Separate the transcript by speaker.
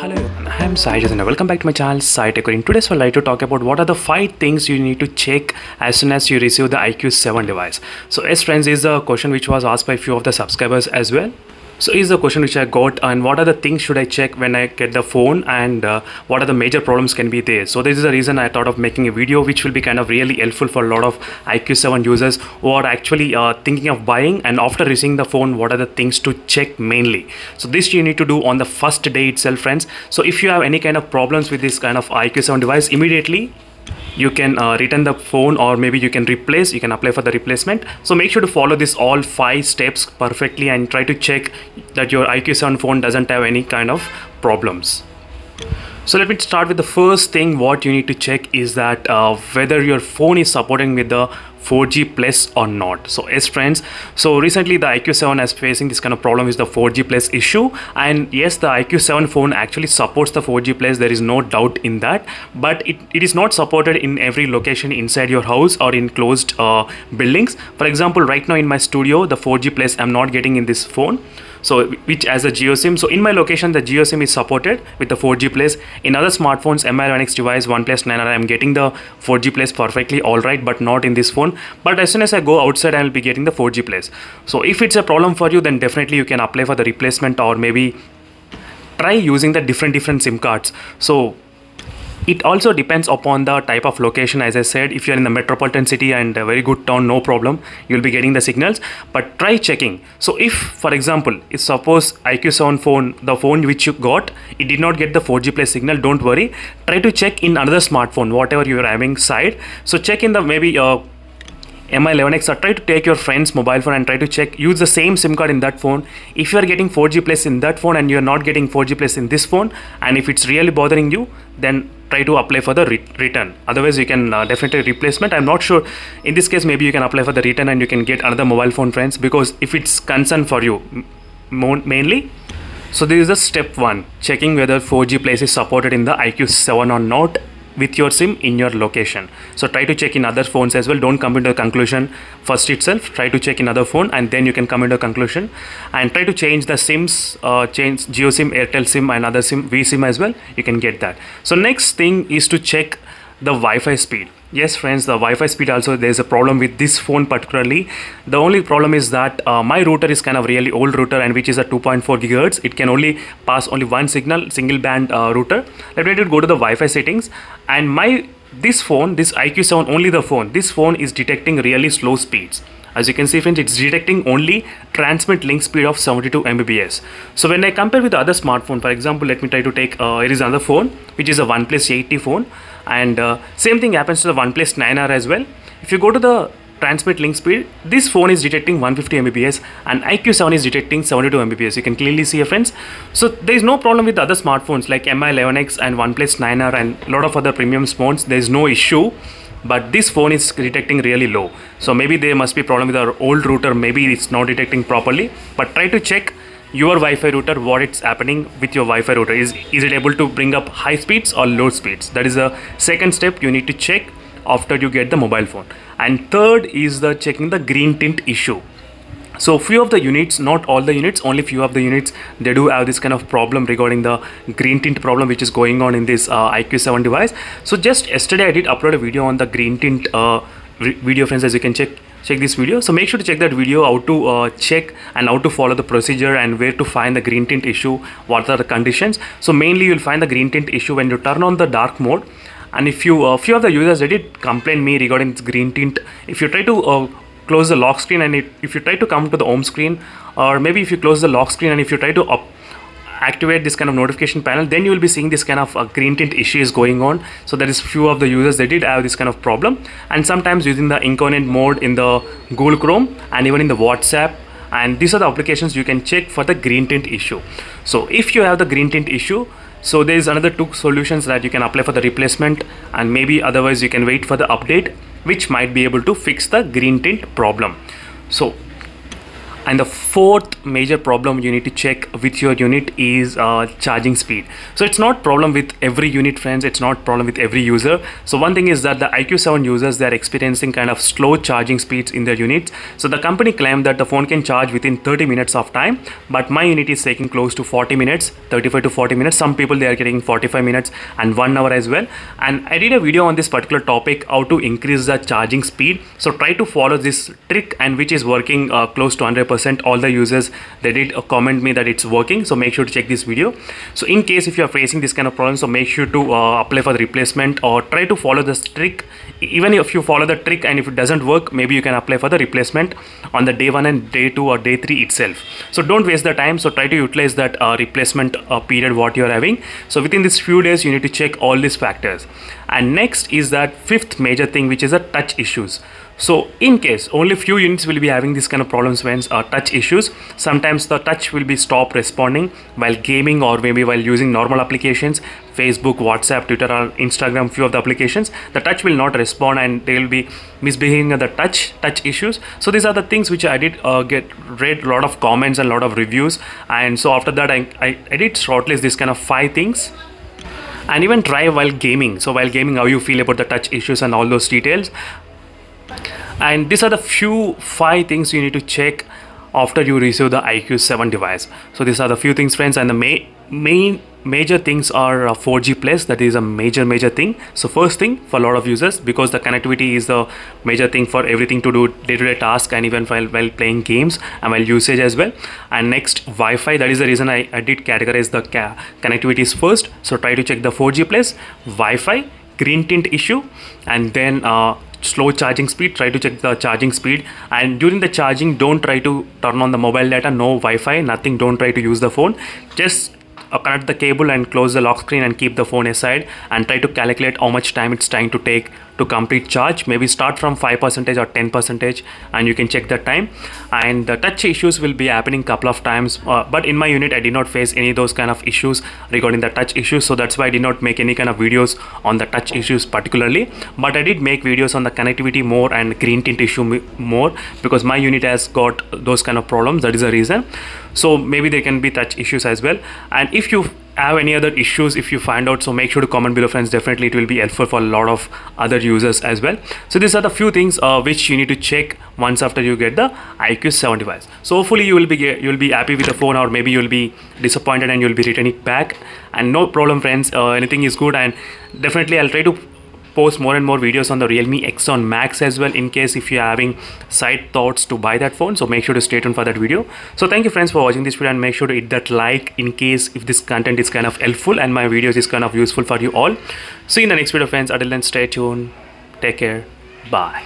Speaker 1: Hello everyone, I am Sai and welcome back to my channel Sai Tech. In today's video, I'd like to talk about what are the 5 things you need to check as soon as you receive the IQ7 device. So yes friends, is a question which was asked by a few of the subscribers as well. So is the question which I got, and what are the things should I check when I get the phone, and what are the major problems can be there. So this is the reason I thought of making a video which will be kind of really helpful for a lot of IQ7 users who are actually thinking of buying, and after receiving the phone, what are the things to check mainly. So this you need to do on the first day itself friends. So if you have any kind of problems with this kind of IQ7 device, immediately you can return the phone, or maybe you can apply for the replacement. So make sure to follow this all 5 steps perfectly and try to check that your IQ7 phone doesn't have any kind of problems. So let me start with the first thing. What you need to check is that whether your phone is supporting with the 4G plus or not. So yes friends, so recently the IQ7 is facing this kind of problem with the 4G plus issue, and yes, the IQ7 phone actually supports the 4G plus, there is no doubt in that, but it is not supported in every location inside your house or in closed buildings. For example, right now in my studio, the 4G plus I'm not getting in this phone, so which as a Jio SIM. So in my location, the Jio SIM is supported with the 4G plus. In other smartphones, Mi11X device, OnePlus 9R, I'm getting the 4G plus perfectly alright, but not in this phone. But as soon as I go outside, I will be getting the 4G plus. So if it's a problem for you, then definitely you can apply for the replacement, or maybe try using the different SIM cards. So it also depends upon the type of location. As I said, if you're in the metropolitan city and a very good town, no problem, you'll be getting the signals, but try checking. So if, for example, if suppose IQ7 phone, the phone which you got, it did not get the 4G plus signal, don't worry, try to check in another smartphone, whatever you're having side. So check in the maybe Mi11X, or try to take your friend's mobile phone and try to check, use the same SIM card in that phone. If you are getting 4G plus in that phone and you are not getting 4G plus in this phone, and if it's really bothering you, then try to apply for the return. Otherwise you can definitely replacement. I'm not sure, in this case maybe you can apply for the return and you can get another mobile phone friends, because if it's concern for you mainly. So this is the step 1, checking whether 4G plus is supported in the IQ7 or not with your SIM in your location. So try to check in other phones as well. Don't come into a conclusion first itself. Try to check in other phone and then you can come into a conclusion, and try to change the SIMs, change Jio SIM, Airtel SIM and other SIM, vSIM as well. You can get that. So next thing is to check the Wi-Fi speed. Yes friends, the Wi-Fi speed also, there's a problem with this phone particularly. The only problem is that my router is kind of really old router, and which is a 2.4 gigahertz. It can only pass only one signal, single band router. Let me go to the Wi-Fi settings, and this phone, this IQ7, only the phone, this phone is detecting really slow speeds. As you can see friends, it's detecting only transmit link speed of 72 Mbps. So when I compare with the other smartphone, for example, let me try to take, here is another phone, which is a OnePlus 80 phone, and same thing happens to the OnePlus 9R as well. If you go to the transmit link speed, this phone is detecting 150 Mbps and IQ7 is detecting 72 Mbps. You can clearly see, friends. So there is no problem with the other smartphones like Mi11X and OnePlus 9R and a lot of other premium phones. There is no issue, but this phone is detecting really low. So maybe there must be problem with our old router, maybe it's not detecting properly. But try to check your Wi-Fi router, what it's happening with your Wi-Fi router. Is it able to bring up high speeds or low speeds? That is the second step you need to check after you get the mobile phone. And third is the checking the green tint issue. So few of the units, not all the units, only few of the units, they do have this kind of problem regarding the green tint problem which is going on in this IQ7 device. So just yesterday I did upload a video on the green tint video friends, as you can check this video. So make sure to check that video, how to check and how to follow the procedure and where to find the green tint issue, what are the conditions. So mainly you'll find the green tint issue when you turn on the dark mode. And if you few of the users, they did complain me regarding this green tint. If you try to close the lock screen, and if you try to come to the home screen, or maybe if you close the lock screen and if you try to activate this kind of notification panel, then you will be seeing this kind of green tint issue is going on. So there is few of the users, they did have this kind of problem, and sometimes using the incognito mode in the Google Chrome and even in the WhatsApp, and these are the applications you can check for the green tint issue. So if you have the green tint issue, so there is another 2 solutions that you can apply for the replacement, and maybe otherwise you can wait for the update which might be able to fix the green tint problem. So And the fourth major problem you need to check with your unit is charging speed. So it's not problem with every unit, friends. It's not problem with every user. So one thing is that the IQ7 users, they're experiencing kind of slow charging speeds in their units. So the company claimed that the phone can charge within 30 minutes of time, but my unit is taking close to 40 minutes, 35 to 40 minutes. Some people, they are getting 45 minutes and 1 hour as well. And I did a video on this particular topic, how to increase the charging speed. So try to follow this trick, and which is working close to 100%. All the users, they did comment me that it's working, so make sure to check this video. So in case if you are facing this kind of problem, so make sure to apply for the replacement, or try to follow this trick. Even if you follow the trick and if it doesn't work, maybe you can apply for the replacement on the day 1 and day 2 or day 3 itself. So don't waste the time. So try to utilize that replacement period what you are having. So within these few days, you need to check all these factors. And next is that fifth major thing, which is the touch issues. So in case only few units will be having this kind of problems when touch issues. Sometimes the touch will be stop responding while gaming, or maybe while using normal applications, Facebook, WhatsApp, Twitter or Instagram, few of the applications, the touch will not respond and they will be misbehaving at the touch issues. So these are the things which I did read a lot of comments and a lot of reviews, and so after that I did shortlist this kind of 5 things. And even try while gaming. So while gaming, how you feel about the touch issues and all those details. And these are the 5 things you need to check after you receive the IQ7 device. So these are the few things, friends, and the major things are 4G plus. That is a major thing. So first thing for a lot of users, because the connectivity is the major thing for everything to do day-to-day tasks, and even while playing games and while usage as well. And next, Wi-Fi. That is the reason I did categorize the connectivities first. So try to check the 4G plus, Wi-Fi, green tint issue, and then slow charging speed. Try to check the charging speed, and during the charging, don't try to turn on the mobile data, no Wi-Fi, nothing. Don't try to use the phone. Just connect the cable and close the lock screen and keep the phone aside, and try to calculate how much time it's trying to take to complete charge. Maybe start from 5% or 10%, and you can check the time. And the touch issues will be happening couple of times, but in my unit I did not face any of those kind of issues regarding the touch issues. So that's why I did not make any kind of videos on the touch issues particularly, but I did make videos on the connectivity more and green tint issue more, because my unit has got those kind of problems. That is the reason. So maybe there can be touch issues as well. And if you have any other issues, if you find out, so make sure to comment below, friends. Definitely it will be helpful for a lot of other users as well. So these are the few things which you need to check once after you get the IQ7 device. So hopefully you will be happy with the phone, or maybe you'll be disappointed and you'll be returning it back. And no problem, friends, anything is good. And definitely I'll try to post more and more videos on the Realme X7 Max as well, in case if you're having side thoughts to buy that phone. So make sure to stay tuned for that video. So thank you, friends, for watching this video, and make sure to hit that like in case if this content is kind of helpful and my videos is kind of useful for you all. See you in the next video, friends. Until then, stay tuned, take care, bye.